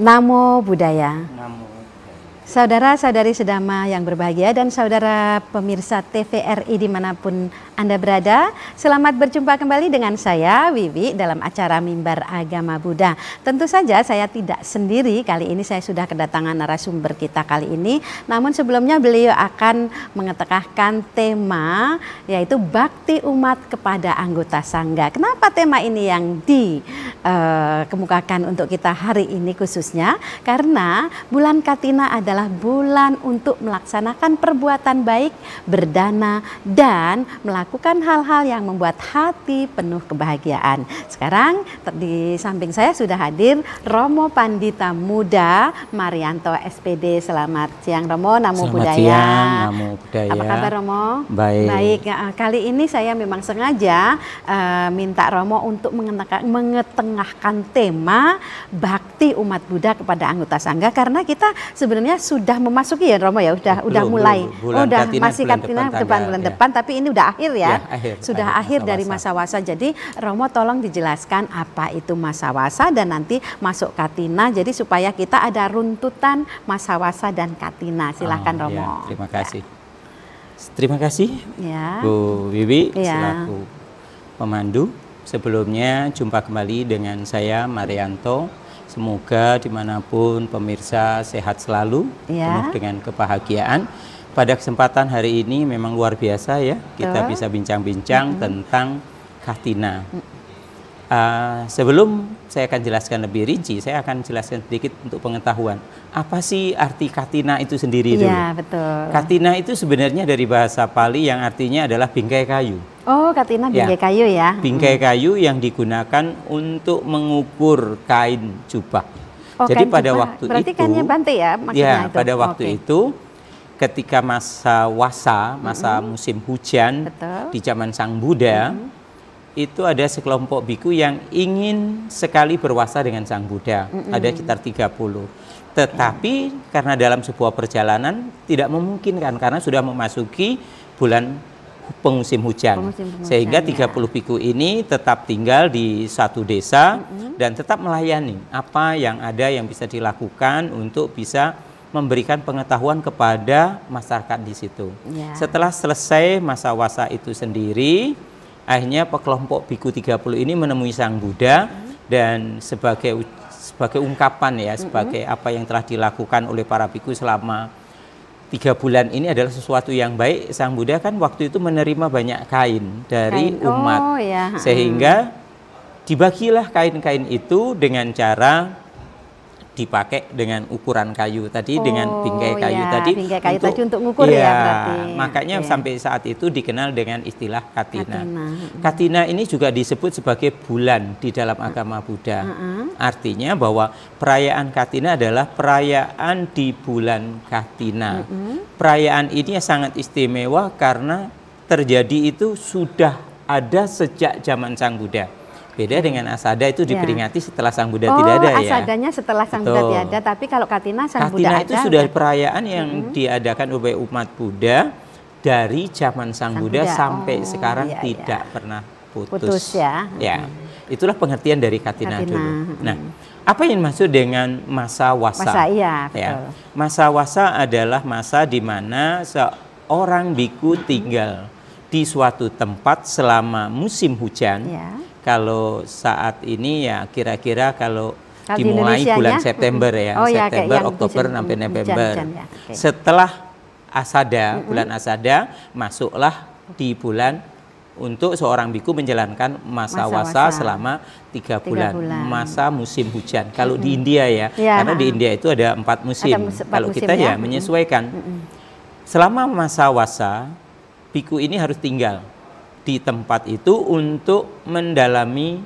Namo Buddhaya. Namo. Saudara-saudari sedama yang berbahagia dan saudara pemirsa TVRI dimanapun Anda berada, selamat berjumpa kembali dengan saya Wiwi dalam acara Mimbar Agama Buddha. Tentu saja saya tidak sendiri, kali ini saya sudah kedatangan narasumber kita kali ini. Namun sebelumnya beliau akan mengetengahkan tema yaitu bakti umat kepada anggota sangga. Kenapa tema ini yang dikemukakan untuk kita hari ini khususnya? Karena bulan Katina adalah bulan untuk melaksanakan perbuatan baik, berdana, dan melakukan hal-hal yang membuat hati penuh kebahagiaan. Sekarang di samping saya sudah hadir Romo Pandita Muda Marianto SPD. Selamat siang Romo, Namo Buddhaya. Siang, Namo Buddhaya. Apa kabar Romo? Baik. Baik, kali ini saya memang sengaja minta Romo untuk mengetengahkan tema bakti umat Buddha kepada anggota sangga, karena kita sebenarnya sudah memasuki ya Romo ya, udah mulai. Bulan Katina, masih Katina bulan depan, tapi ini udah akhir ya. Sudah akhir dari masa wasa. Jadi Romo tolong dijelaskan apa itu masa wasa dan nanti masuk Katina. Jadi supaya kita ada runtutan masa wasa dan Katina. Silahkan Romo. Ya, terima kasih. Terima kasih ya. Bu Wiwi selaku pemandu. Sebelumnya jumpa kembali dengan saya Marianto. Semoga dimanapun pemirsa sehat selalu, penuh dengan kebahagiaan. Pada kesempatan hari ini memang luar biasa ya, kita bisa bincang-bincang tentang Katina. Sebelum saya akan jelaskan lebih rinci, saya akan jelaskan sedikit untuk pengetahuan. Apa sih arti Katina itu sendiri dulu? Iya, betul. Katina itu sebenarnya dari bahasa Pali yang artinya adalah bingkai kayu. Oh, Katina bingkai kayu ya. Bingkai kayu yang digunakan untuk mengukur kain jubah. Oh, jadi kain pada jubah. waktu berarti itu, kainnya bante ya maksudnya itu. Pada waktu itu ketika masa wasa, masa musim hujan di zaman Sang Buddha, itu ada sekelompok biku yang ingin sekali berwasa dengan Sang Buddha. Ada sekitar 30. Tetapi karena dalam sebuah perjalanan tidak memungkinkan karena sudah memasuki bulan pengmusim hujan. Sehingga 30 biku ini tetap tinggal di satu desa dan tetap melayani apa yang ada yang bisa dilakukan untuk bisa memberikan pengetahuan kepada masyarakat di situ. Setelah selesai masa wasa itu sendiri, akhirnya kelompok biku 30 ini menemui Sang Buddha dan sebagai ungkapan ya, sebagai apa yang telah dilakukan oleh para biku selama 3 bulan ini adalah sesuatu yang baik. Sang Buddha kan waktu itu menerima banyak kain dari umat, sehingga dibagilah kain-kain itu dengan cara dipakai dengan ukuran kayu tadi, dengan bingkai kayu tadi. Bingkai kayu tadi untuk mengukur ya berarti. Makanya sampai saat itu dikenal dengan istilah Katina. Katina ini juga disebut sebagai bulan di dalam agama Buddha. Artinya bahwa perayaan Katina adalah perayaan di bulan Katina. Perayaan ini sangat istimewa karena terjadi itu sudah ada sejak zaman Sang Buddha. Beda dengan Asada itu diperingati setelah Sang Buddha tidak ada ya. Asadanya setelah Sang Buddha tidak ada, tapi kalau Katina Sang Buddha ada. Katina itu sudah perayaan yang diadakan oleh umat Buddha dari zaman Sang Buddha sampai sekarang tidak pernah putus. Itulah pengertian dari Katina dulu. Nah, apa yang dimaksud dengan masa wasa? Masa wasa adalah masa di mana seorang biku tinggal di suatu tempat selama musim hujan. Kalau saat ini ya kira-kira kalau dimulai bulan September ya, September, Oktober sampai November. Setelah Asada, bulan Asada, masuklah di bulan untuk seorang biku menjalankan masa wasa selama 3 bulan, masa musim hujan. Kalau di India ya, karena di India itu ada 4 musim. Kalau kita ya menyesuaikan. Selama masa wasa, biku ini harus tinggal di tempat itu untuk mendalami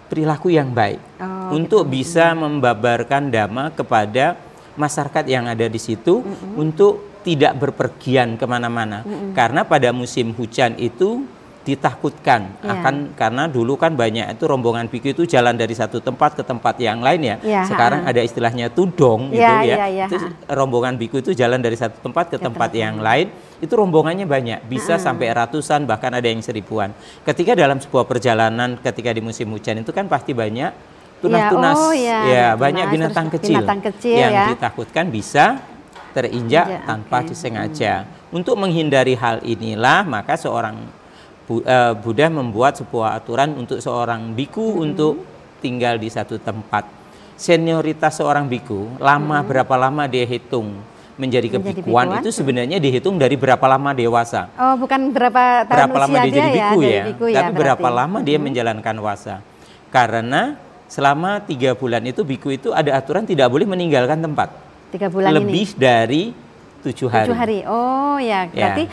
perilaku yang baik, untuk bisa membabarkan dhamma kepada masyarakat yang ada di situ, untuk tidak berpergian kemana-mana. Karena pada musim hujan itu ditakutkan karena dulu kan banyak itu rombongan biku itu jalan dari satu tempat ke tempat yang lain ya. Sekarang ada istilahnya tudong gitu ya. Itu rombongan biku itu jalan dari satu tempat ke tempat yang lain. Itu rombongannya banyak, bisa sampai ratusan, bahkan ada yang 1000-an. Ketika dalam sebuah perjalanan ketika di musim hujan itu kan pasti banyak tunas-tunas, banyak binatang kecil yang ditakutkan bisa terinjak tanpa disengaja. Untuk menghindari hal inilah, maka seorang Buddha membuat sebuah aturan untuk seorang biku untuk tinggal di satu tempat. Senioritas seorang biku, berapa lama dia hitung menjadi kebikuan itu sebenarnya dihitung dari berapa lama dewasa. Oh, bukan berapa lama dia jadi biku tapi berarti. Berapa lama dia menjalankan wasa. Karena selama 3 bulan itu biku itu ada aturan tidak boleh meninggalkan tempat. 3 bulan lebih dari 7 hari. 7 hari. Oh ya, berarti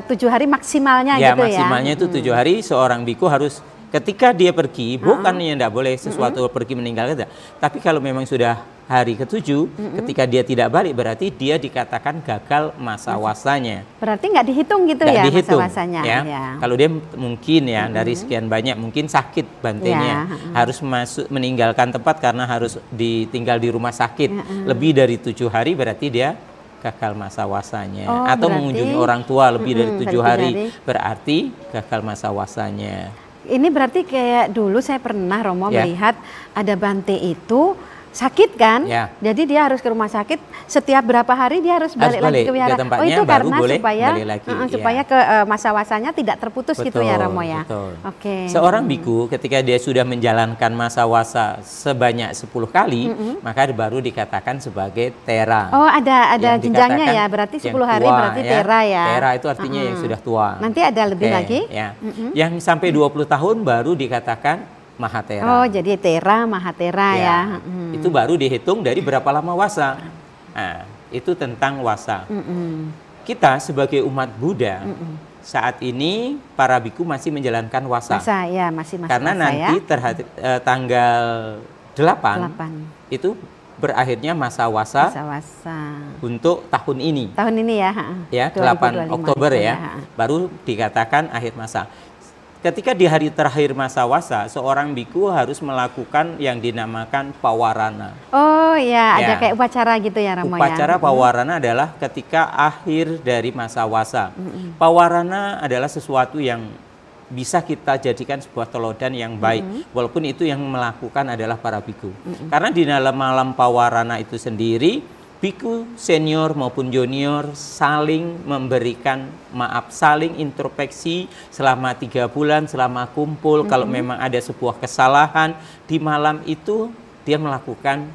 7 hari maksimalnya gitu ya. Maksimalnya itu 7 hari seorang biku harus ketika dia pergi, bukannya tidak boleh sesuatu pergi meninggalkan, tapi kalau memang sudah hari ke-7, ketika dia tidak balik berarti dia dikatakan gagal masa wasanya. Berarti nggak dihitung gitu nggak ya dihitung, masa wasanya. Ya. Kalau dia mungkin dari sekian banyak mungkin sakit bantainya, harus meninggalkan tempat karena harus ditinggal di rumah sakit lebih dari 7 hari berarti dia gagal masa wasanya. Atau mengunjungi orang tua lebih dari 7 hari berarti gagal masa wasanya. Ini berarti kayak dulu saya pernah Romo melihat ada bante itu sakit kan, jadi dia harus ke rumah sakit setiap berapa hari dia harus balik lagi ke wihara. Oh itu karena supaya ke masa wasanya tidak terputus gitu ya Romo ya. Oke. Seorang biku ketika dia sudah menjalankan masa wasa sebanyak 10 kali, maka baru dikatakan sebagai tera. Oh ada jenjangnya ya, berarti 10 hari tua, berarti tera ya. Tera itu artinya yang sudah tua. Nanti ada lebih lagi. Yang sampai 20 tahun baru dikatakan Mahatera. Oh, jadi Tera, Mahatera ya. Itu baru dihitung dari berapa lama wasa. Nah, itu tentang wasa. Kita sebagai umat Buddha, saat ini para biku masih menjalankan wasa. Masih karena wasa, nanti tanggal 8 itu berakhirnya masa wasa untuk tahun ini. Tahun ini ya. Ya, 8 Oktober ya. Baru dikatakan akhir masa. Ketika di hari terakhir masa wasa, seorang biku harus melakukan yang dinamakan pawarana. Oh ya, ada kayak upacara gitu ya Romo ya. Upacara pawarana adalah ketika akhir dari masa wasa. Pawarana adalah sesuatu yang bisa kita jadikan sebuah teladan yang baik, walaupun itu yang melakukan adalah para biku. Karena di dalam malam pawarana itu sendiri, biku senior maupun junior saling memberikan maaf, saling introspeksi selama 3 bulan, selama kumpul. Kalau memang ada sebuah kesalahan di malam itu, dia melakukan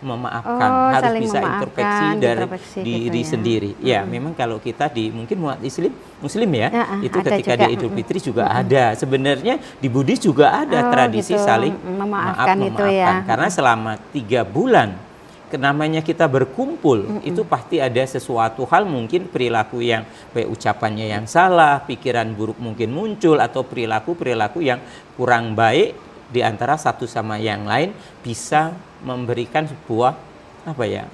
memaafkan, harus bisa introspeksi dari diri sendiri. Ya, memang kalau kita mungkin umat Muslim ya, itu ketika di Idul Fitri juga ada. Sebenarnya di Buddhis juga ada tradisi saling memaafkan itu ya. Karena selama 3 bulan namanya kita berkumpul, itu pasti ada sesuatu hal, mungkin perilaku yang ucapannya yang salah, pikiran buruk mungkin muncul, atau perilaku yang kurang baik di antara satu sama yang lain, bisa memberikan sebuah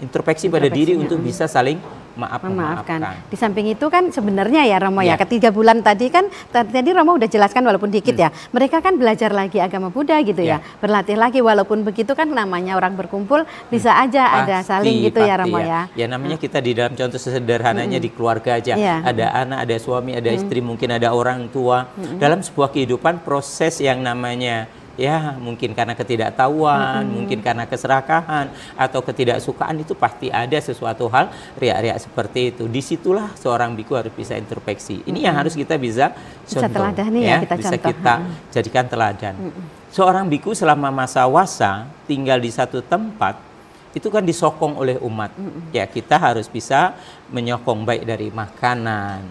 introspeksi pada diri untuk bisa saling memaafkan. Di samping itu kan sebenarnya ya Romo ya, ketiga bulan tadi kan Romo udah jelaskan walaupun dikit ya, mereka kan belajar lagi agama Buddha gitu ya, berlatih lagi, walaupun begitu kan namanya orang berkumpul bisa aja ada saling gitu ya Romo ya. Ya namanya kita di dalam contoh sederhananya di keluarga aja, ada anak, ada suami, ada istri, mungkin ada orang tua. Dalam sebuah kehidupan proses yang namanya mungkin karena ketidaktahuan, mungkin karena keserakahan atau ketidaksukaan, itu pasti ada sesuatu hal riak-riak seperti itu. Disitulah seorang biku harus bisa introspeksi. Ini yang harus kita bisa contoh, bisa kita jadikan teladan. Seorang biku selama masa wasa tinggal di satu tempat, itu kan disokong oleh umat. Ya, kita harus bisa menyokong baik dari makanan,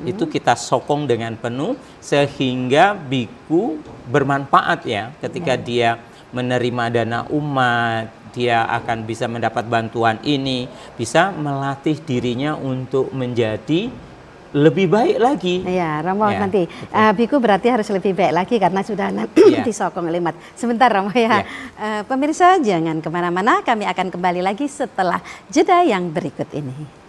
itu kita sokong dengan penuh sehingga biku bermanfaat ketika dia menerima dana umat, dia akan bisa mendapat bantuan ini, bisa melatih dirinya untuk menjadi lebih baik lagi. Ya, Romo nanti biku berarti harus lebih baik lagi karena sudah disokong oleh umat. Sebentar Romo ya. Pemirsa jangan kemana-mana, kami akan kembali lagi setelah jeda yang berikut ini.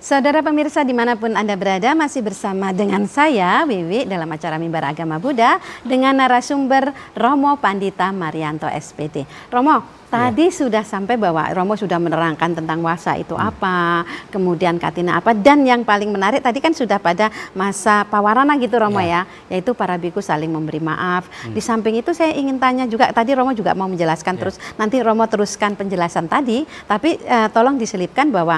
Saudara pemirsa dimanapun Anda berada, masih bersama dengan saya, Wiwi, dalam acara Mimbar Agama Buddha dengan narasumber Romo Pandita Marianto SPD. Romo, tadi sudah sampai bahwa Romo sudah menerangkan tentang wasa itu apa, kemudian katina apa, dan yang paling menarik tadi kan sudah pada masa pawarana gitu Romo ya, yaitu para biku saling memberi maaf. Di samping itu saya ingin tanya juga, tadi Romo juga mau menjelaskan terus, nanti Romo teruskan penjelasan tadi, tapi tolong diselipkan bahwa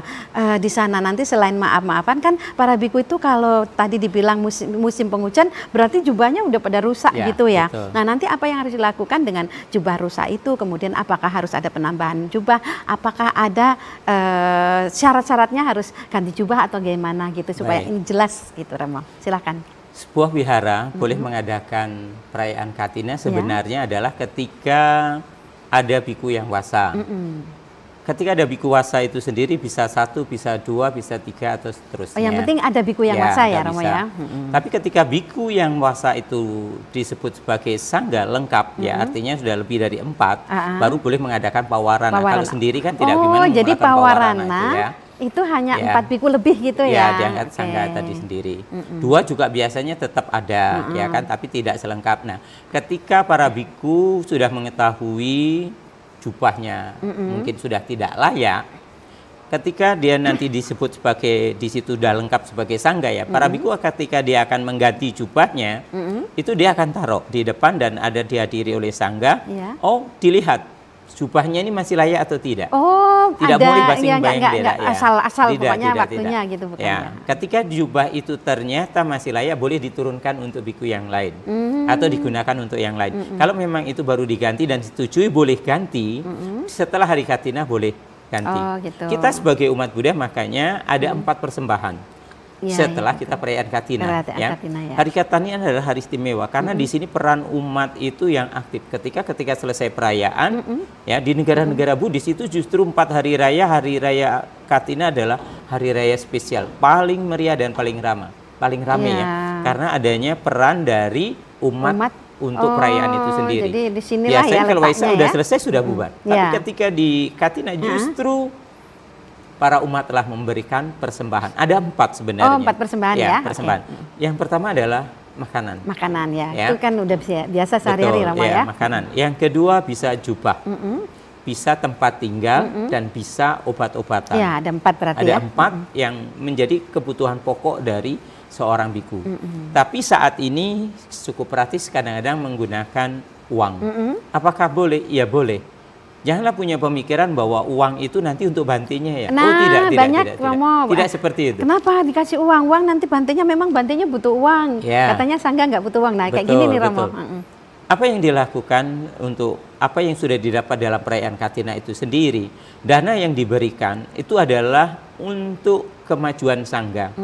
di sana nanti selain maaf-maafan kan para biku itu kalau tadi dibilang musim penghujan berarti jubahnya udah pada rusak gitu ya. Betul. Nah nanti apa yang harus dilakukan dengan jubah rusak itu, kemudian apakah harus ada penambahan jubah, apakah ada syarat-syaratnya harus ganti jubah atau gimana gitu supaya ini jelas gitu Romo. Silakan. Sebuah wihara boleh mengadakan perayaan katina sebenarnya adalah ketika ada biku yang wasa. Ketika ada biku wasa itu sendiri bisa 1, bisa 2, bisa 3 atau seterusnya. Oh, yang penting ada biku yang wasa ya Romo ya. Tapi ketika biku yang wasa itu disebut sebagai sangga lengkap ya, artinya sudah lebih dari 4, baru boleh mengadakan pawarana. Kalau sendiri kan tidak gimana. Oh, jadi pawarana itu hanya 4 biku lebih gitu ya. Ya, diangkat sangga tadi sendiri. 2 juga biasanya tetap ada ya kan, tapi tidak selengkap. Nah, ketika para biku sudah mengetahui jubahnya mungkin sudah tidak layak, ketika dia nanti disebut sebagai di situ sudah lengkap sebagai sangga ya, para biku ketika dia akan mengganti jubahnya, itu dia akan taruh di depan dan ada dihadiri oleh sangga. Oh, dilihat jubahnya ini masih layak atau tidak. Oh, tidak ada, boleh basing-bayang ya. Asal pokoknya waktunya gitu bukan ya. Ketika jubah itu ternyata masih layak, boleh diturunkan untuk biku yang lain atau digunakan untuk yang lain. Kalau memang itu baru diganti dan disetujui boleh ganti, setelah hari katina boleh ganti. Oh, gitu. Kita sebagai umat Buddha makanya ada 4 persembahan setelah kita perayaan katina. Hari katina adalah hari istimewa karena di sini peran umat itu yang aktif. Ketika selesai perayaan, ya di negara-negara Buddhis itu justru 4 hari raya katina adalah hari raya spesial, paling meriah dan paling ramai ya, karena adanya peran dari umat untuk perayaan itu sendiri. Jadi disinilah biasanya kalau Waisak sudah selesai sudah bubar. Tapi ketika di katina justru para umat telah memberikan persembahan. Ada 4 sebenarnya. Oh, 4 persembahan ya. Persembahan. Yang pertama adalah makanan. Makanan ya. Itu kan udah biasa sehari-hari Romo ya. Makanan. Yang kedua bisa jubah. Bisa tempat tinggal dan bisa obat-obatan. Ya, ada 4 berarti ada 4 yang menjadi kebutuhan pokok dari seorang biku. Tapi saat ini cukup praktis kadang-kadang menggunakan uang. Apakah boleh? Ya boleh. Janganlah punya pemikiran bahwa uang itu nanti untuk bantinya ya. Nah, tidak. Tidak seperti itu. Kenapa dikasih uang? Uang nanti bantinya memang bantinya butuh uang. Katanya sangga nggak butuh uang. Nah, kayak gini nih Romo. Apa yang dilakukan untuk apa yang sudah didapat dalam perayaan katina itu sendiri, dana yang diberikan itu adalah untuk kemajuan sangga.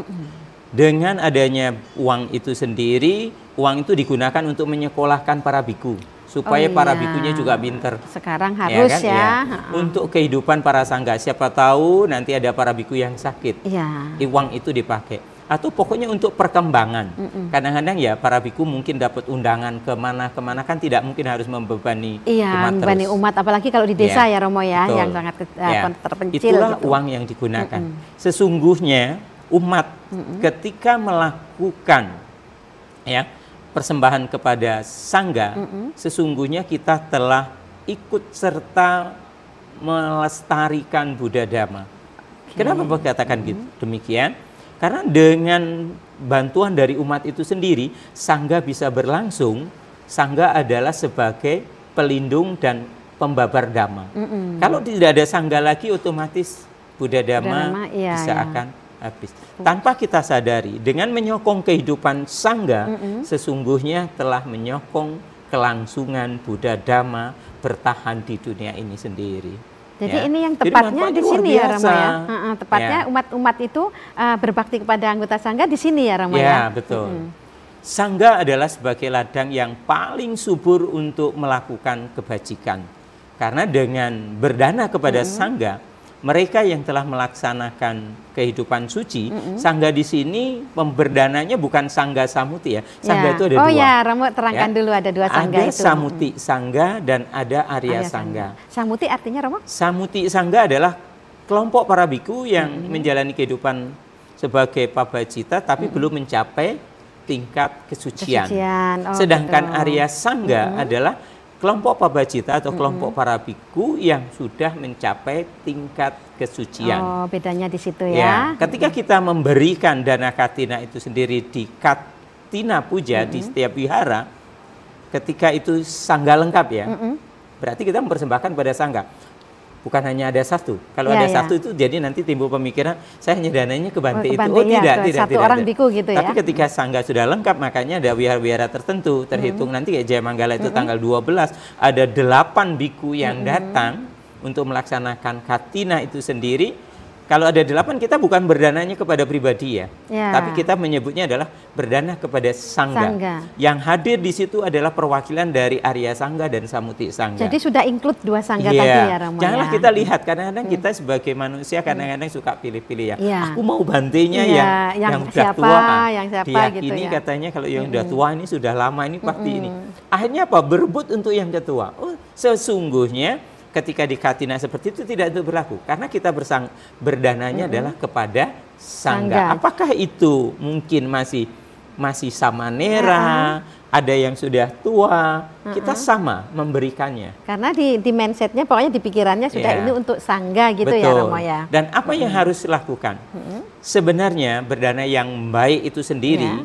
Dengan adanya uang itu sendiri, uang itu digunakan untuk menyekolahkan para biku. Supaya para bikunya juga pinter. Sekarang harus ya. Untuk kehidupan para sangga. Siapa tahu nanti ada para biku yang sakit. Uang itu dipakai. Atau pokoknya untuk perkembangan. Kadang-kadang ya para biku mungkin dapat undangan kemana-kemana kan tidak mungkin harus membebani umat membebani umat. Apalagi kalau di desa ya Romo ya. Betul. Yang sangat terpencil. Itulah uang yang digunakan. Sesungguhnya umat ketika melakukan persembahan kepada sangga, sesungguhnya kita telah ikut serta melestarikan Buddha Dhamma. Kenapa berkatakan gitu? Demikian? Karena dengan bantuan dari umat itu sendiri, sangga bisa berlangsung. Sangga adalah sebagai pelindung dan pembabar Dhamma. Kalau tidak ada sangga lagi, otomatis Buddha Dhamma bisa akan habis. Tanpa kita sadari, dengan menyokong kehidupan sangga, sesungguhnya telah menyokong kelangsungan Buddha Dhamma bertahan di dunia ini sendiri. Jadi ini yang tepatnya di sini ya Romo ya. Tepatnya umat-umat itu berbakti kepada anggota sangga di sini ya Romo ya. Ya, betul. Sangga adalah sebagai ladang yang paling subur untuk melakukan kebajikan. Karena dengan berdana kepada sangga, mereka yang telah melaksanakan kehidupan suci, sangga di sini pemberdananya bukan sangga samuti ya. Sangga itu ada 2. Oh ya, Romo terangkan dulu ada 2 sangga itu. Ada samuti sangga dan ada arya sangga. Samuti artinya Romo? Samuti sangga adalah kelompok para biku yang menjalani kehidupan sebagai pabajita tapi belum mencapai tingkat kesucian. Oh, sedangkan Arya Sangga adalah kelompok pabajita atau kelompok para biku yang sudah mencapai tingkat kesucian. Oh, bedanya di situ ya. Ketika kita memberikan dana katina itu sendiri di Katina Puja di setiap wihara, ketika itu sangga lengkap ya, berarti kita mempersembahkan pada sangga. Bukan hanya ada satu. Kalau ada satu itu jadi nanti timbul pemikiran saya hanya dananya ke Bante itu. Oh tidak. Satu orang biku gitu ya. Tapi ketika sangga sudah lengkap, makanya ada wihara-wihara tertentu terhitung nanti kayak Jayamanggala itu tanggal 12 ada 8 biku yang datang untuk melaksanakan katina itu sendiri. Kalau ada 8 kita bukan berdananya kepada pribadi ya. Tapi kita menyebutnya adalah berdana kepada sangga. Yang hadir di situ adalah perwakilan dari Arya Sangga dan Samuti Sangga. Jadi sudah include 2 sangga tadi ya Romo. Janganlah kita lihat, kadang-kadang kita sebagai manusia kadang-kadang suka pilih-pilih ya. Aku mau bantenya yang udah tua. Yang siapa diyakini gitu ya. Katanya kalau yang udah tua ini sudah lama ini pasti ini. Akhirnya apa? Berebut untuk yang ketua. Oh, sesungguhnya ketika di katina seperti itu tidak itu berlaku karena kita berdananya adalah kepada sangga. Apakah itu mungkin masih samanera, ada yang sudah tua, kita sama memberikannya. Karena di mindsetnya pokoknya di pikirannya sudah ini untuk sangga gitu. Betul. Ya Romo ya. Dan apa yang harus dilakukan? Sebenarnya berdana yang baik itu sendiri.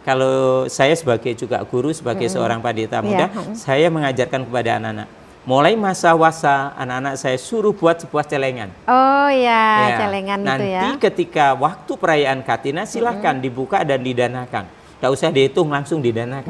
Kalau saya sebagai juga guru, sebagai seorang pendeta muda, saya mengajarkan kepada anak-anak. Mulai masa wasa, anak-anak saya suruh buat sebuah celengan. Oh ya, celengan nanti itu ya. Nanti ketika waktu perayaan katina silahkan dibuka dan didanakan. Tidak usah dihitung, langsung didanakan.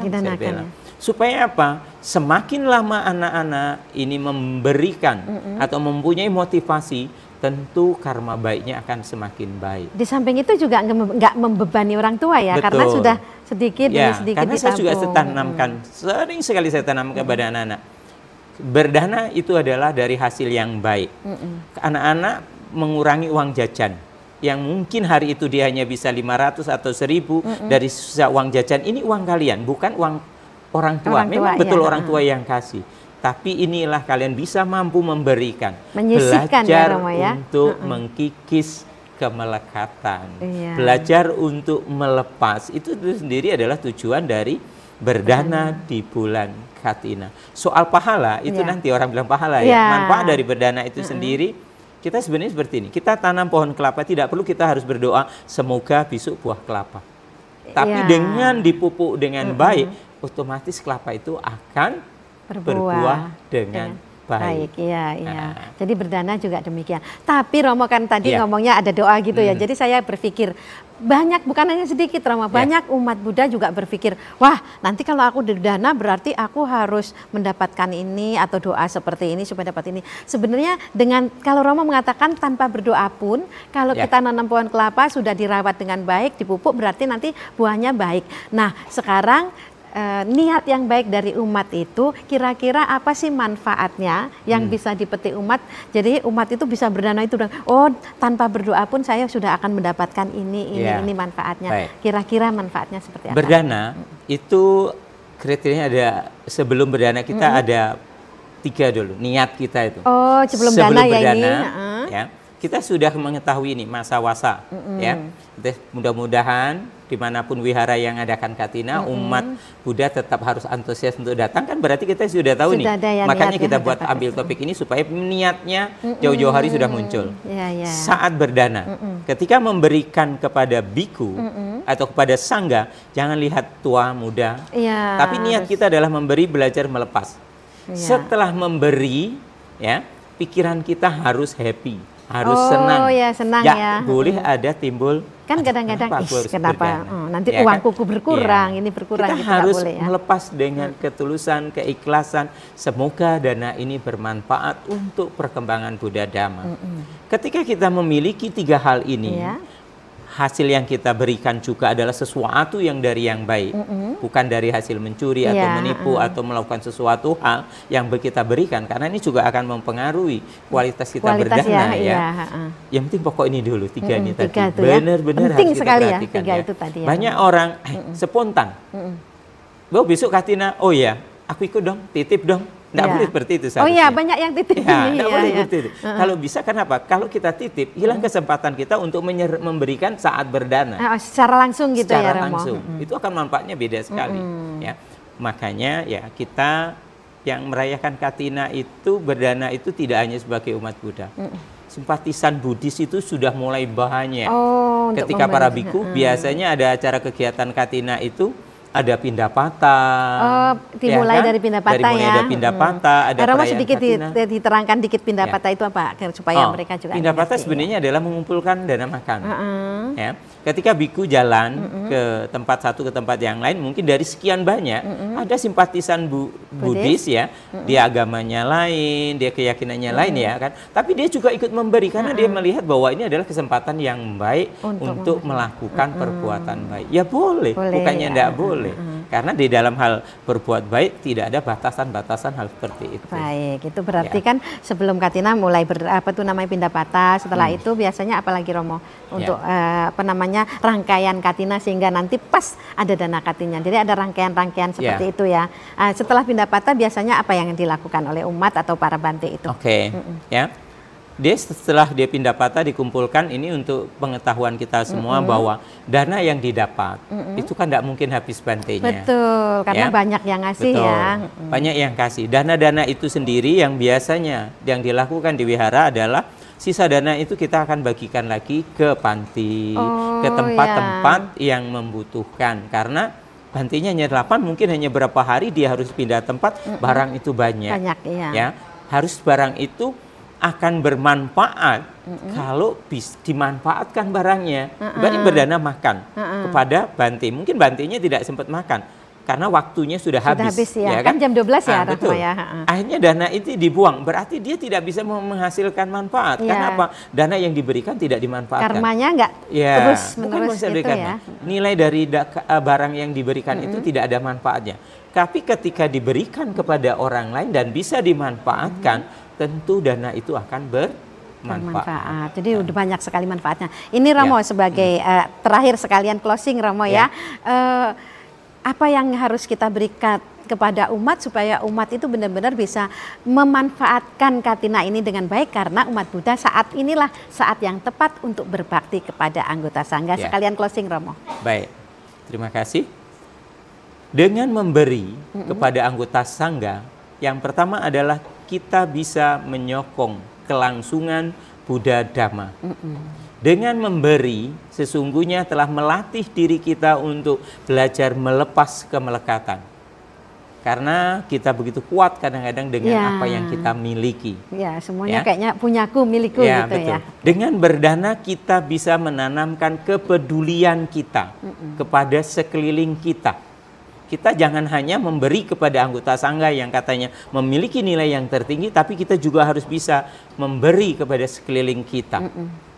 Supaya apa? Semakin lama anak-anak ini memberikan atau mempunyai motivasi, tentu karma baiknya akan semakin baik. Di samping itu juga nggak membebani orang tua ya. Betul. Karena sudah sedikit demi sedikit karena saya juga tanamkan, sering sekali saya tanamkan kepada anak-anak. Berdana itu adalah dari hasil yang baik. Anak-anak mengurangi uang jajan. Yang mungkin hari itu dia hanya bisa 500 atau 1000 dari sisa uang jajan. Ini uang kalian, bukan uang orang tua. Memang betul orang tua yang kasih. Tapi inilah kalian bisa mampu memberikan. Menyisihkan belajar ya, Romo, ya? Untuk mengkikis kemelekatan. Belajar untuk melepas. Itu sendiri adalah tujuan dari berdana di bulan katina. Soal pahala itu nanti orang bilang pahala ya. Manfaat dari berdana itu sendiri kita sebenarnya seperti ini. Kita tanam pohon kelapa tidak perlu kita harus berdoa semoga besok buah kelapa. Tapi dengan dipupuk dengan baik, otomatis kelapa itu akan berbuah dengan baik. Iya. Jadi berdana juga demikian. Tapi Romo kan tadi ngomongnya ada doa gitu ya. Jadi saya berpikir banyak, bukan hanya sedikit Romo, banyak umat Buddha juga berpikir, wah nanti kalau aku berdana berarti aku harus mendapatkan ini atau doa seperti ini supaya dapat ini. Sebenarnya dengan kalau Romo mengatakan tanpa berdoa pun, kalau kita nanam pohon kelapa sudah dirawat dengan baik, dipupuk berarti nanti buahnya baik. Nah sekarang niat yang baik dari umat itu kira-kira apa sih manfaatnya yang bisa dipetik umat? Jadi umat itu bisa berdana itu dan tanpa berdoa pun saya sudah akan mendapatkan ini manfaatnya. Kira-kira manfaatnya seperti apa? Berdana itu kriterianya ada, sebelum berdana kita ada 3 dulu niat kita itu. Oh, sebelum dana ya ini. Kita sudah mengetahui ini masa wasa ya. Mudah-mudahan dimanapun wihara yang adakan katina, umat Buddha tetap harus antusias untuk datang, kan berarti kita sudah tahu nih. Makanya kita buat ambil topik ini supaya niatnya jauh-jauh hari sudah muncul. Saat berdana, ketika memberikan kepada biku atau kepada sangga, jangan lihat tua muda, tapi niat kita adalah memberi, belajar melepas. Setelah memberi, ya pikiran kita harus happy, harus senang. Senang ya. Boleh ada timbul kan kadang-kadang kenapa nanti uangku berkurang, ini berkurang, kita harus melepas dengan ketulusan, keikhlasan. Semoga dana ini bermanfaat untuk perkembangan Buddha Dhamma. Ketika kita memiliki 3 hal ini, hasil yang kita berikan juga adalah sesuatu yang dari yang baik, bukan dari hasil mencuri atau menipu atau melakukan sesuatu hal yang kita berikan, karena ini juga akan mempengaruhi kualitas kita berdana Yang penting pokok ini dulu 3 ini tadi, benar-benar harus kita perhatikan itu tadi, Banyak orang spontan, besok katina, aku ikut dong, titip dong. Nggak boleh seperti itu seharusnya. Oh iya, banyak yang titip. Nggak boleh seperti itu. Kalau bisa, kenapa? Kalau kita titip, hilang kesempatan kita untuk memberikan saat berdana. Secara langsung gitu secara ya, Romo. langsung. Itu akan manfaatnya beda sekali. Ya, makanya ya kita yang merayakan Katina itu berdana itu tidak hanya sebagai umat Buddha. Simpatisan Buddhis itu sudah mulai banyak. Ketika para biku biasanya ada acara kegiatan Katina itu ada pindah patah. Dimulai dari pindah patah ya. Ada pindah patah, ada Romo sedikit diterangkan dikit pindah patah itu apa supaya mereka juga. Pindah patah sebenarnya adalah mengumpulkan dana makan. Ya. Ketika biku jalan ke tempat satu ke tempat yang lain, mungkin dari sekian banyak ada simpatisan Buddhis ya, dia agamanya lain, dia keyakinannya lain ya kan. Tapi dia juga ikut memberi karena dia melihat bahwa ini adalah kesempatan yang baik untuk melakukan perbuatan baik. Ya boleh. Bukannya tidak boleh. Karena di dalam hal berbuat baik tidak ada batasan-batasan hal seperti itu. Baik, itu berarti kan sebelum Katina mulai pindah patah, setelah itu biasanya apalagi Romo untuk rangkaian Katina sehingga nanti pas ada dana Katina. Jadi ada rangkaian-rangkaian seperti itu ya. Setelah pindah patah biasanya apa yang dilakukan oleh umat atau para bante itu? Ya. Setelah dia pindah patah dikumpulkan ini untuk pengetahuan kita semua bahwa dana yang didapat itu kan tidak mungkin habis bantenya. Betul, karena banyak yang ngasih ya. Banyak yang kasih. Dana-dana itu sendiri yang biasanya yang dilakukan di wihara adalah sisa dana itu kita akan bagikan lagi ke panti, ke tempat-tempat yang membutuhkan. Karena bantinya hanya 8, mungkin hanya berapa hari dia harus pindah tempat, barang itu banyak. Ya, harus barang itu akan bermanfaat kalau dimanfaatkan barangnya. Berarti berdana makan kepada banti. Mungkin bantinya tidak sempat makan karena waktunya sudah habis ya kan jam 12 ya, betul. Akhirnya dana itu dibuang, berarti dia tidak bisa menghasilkan manfaat. Karena apa? Dana yang diberikan tidak dimanfaatkan. Karmanya enggak terus menerus gitu ya. Nilai dari barang yang diberikan itu tidak ada manfaatnya. Tapi ketika diberikan kepada orang lain dan bisa dimanfaatkan, tentu dana itu akan bermanfaat. Jadi udah banyak sekali manfaatnya. Ini Romo sebagai terakhir sekalian closing Romo ya. Apa yang harus kita berikan kepada umat supaya umat itu benar-benar bisa memanfaatkan Katina ini dengan baik, karena umat Buddha saat inilah saat yang tepat untuk berbakti kepada anggota sangga. Sekalian closing Romo. Baik. Terima kasih. Dengan memberi kepada anggota sangga, yang pertama adalah kita bisa menyokong kelangsungan Buddha Dhamma. Dengan memberi, sesungguhnya telah melatih diri kita untuk belajar melepas kemelekatan. Karena kita begitu kuat kadang-kadang dengan apa yang kita miliki. Ya, semuanya kayaknya punyaku, milikku gitu betul. ya. Dengan berdana kita bisa menanamkan kepedulian kita kepada sekeliling kita. Kita jangan hanya memberi kepada anggota sangga yang katanya memiliki nilai yang tertinggi, tapi kita juga harus bisa memberi kepada sekeliling kita,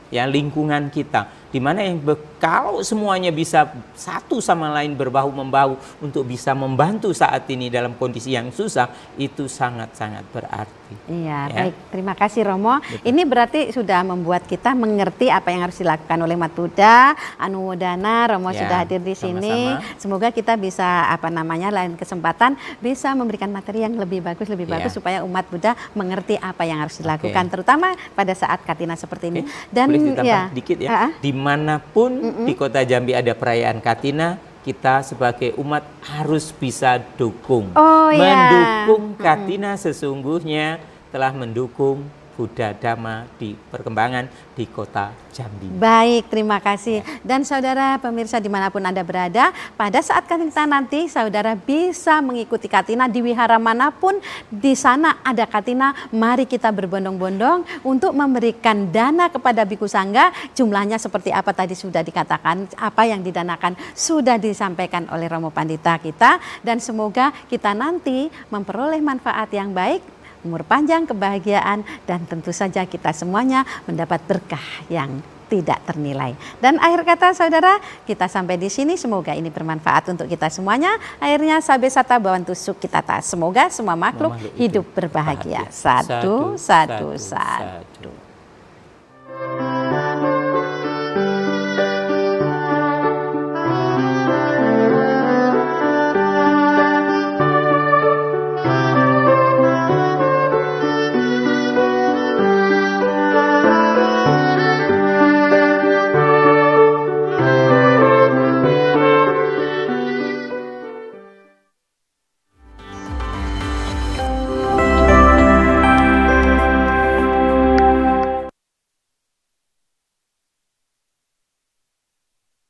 ya, lingkungan kita. Dimana yang kalau semuanya bisa satu sama lain berbahu-membahu untuk bisa membantu saat ini dalam kondisi yang susah, itu sangat-sangat berarti. Iya, baik. Terima kasih Romo. Ini berarti sudah membuat kita mengerti apa yang harus dilakukan oleh umat Buddha. Anumodana, Romo sudah hadir di sini. Semoga kita bisa lain kesempatan bisa memberikan materi yang lebih bagus supaya umat Buddha mengerti apa yang harus dilakukan, terutama pada saat Katina seperti ini. Dan boleh ditambah dikit ya. Dimanapun di Kota Jambi ada perayaan Katina, kita sebagai umat harus bisa dukung. Mendukung Katina sesungguhnya telah mendukung Buddha Dhamma di perkembangan di Kota Jambi. Baik, terima kasih. Dan saudara pemirsa dimanapun Anda berada, pada saat Katina nanti saudara bisa mengikuti Katina di wihara manapun. Di sana ada Katina, mari kita berbondong-bondong untuk memberikan dana kepada Biku Sangga. Jumlahnya seperti apa tadi sudah dikatakan, apa yang didanakan sudah disampaikan oleh Romo Pandita kita. Dan semoga kita nanti memperoleh manfaat yang baik, umur panjang, kebahagiaan, dan tentu saja kita semuanya mendapat berkah yang tidak ternilai. Dan akhir kata saudara, kita sampai di sini. Semoga ini bermanfaat untuk kita semuanya. Akhirnya sabe sata bawantu sukitata. Semoga semua makhluk hidup berbahagia. Satu, satu, satu.